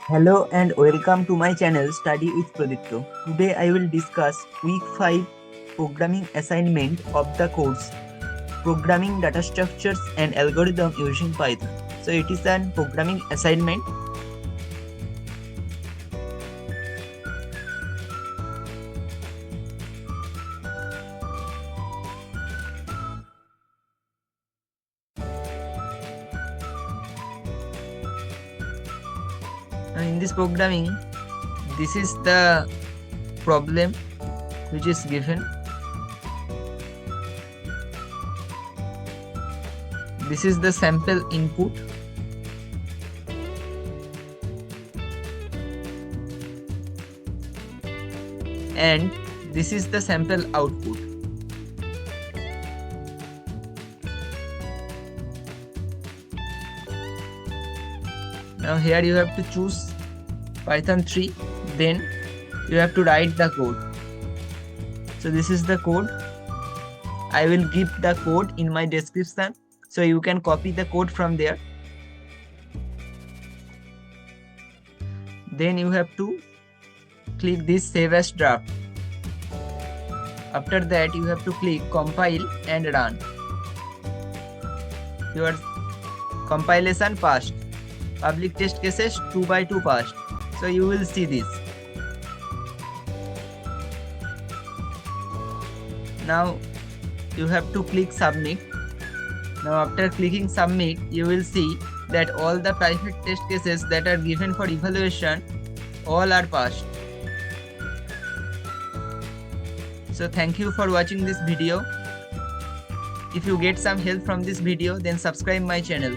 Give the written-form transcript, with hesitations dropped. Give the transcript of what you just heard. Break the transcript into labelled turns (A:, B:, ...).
A: Hello and welcome to my channel Study with Pradipto. Today I will discuss week 5 programming assignment of the course Programming Data Structures and Algorithm using Python. So it is an programming assignment. In this programming, this is the problem which is given. This is the sample input. And this is the sample output. Now here you have to choose Python 3, then you have to write the code. So this is the code. I will give the code in my description, so you can copy the code from there. Then you have to click this Save as Draft. After that you have to click Compile and Run. Your compilation passed. Public test cases 2/2 passed. So you will see this. Now you have to click Submit. Now after clicking Submit, you will see that all the private test cases that are given for evaluation, all are passed. So thank you for watching this video. If you get some help from this video, then subscribe my channel.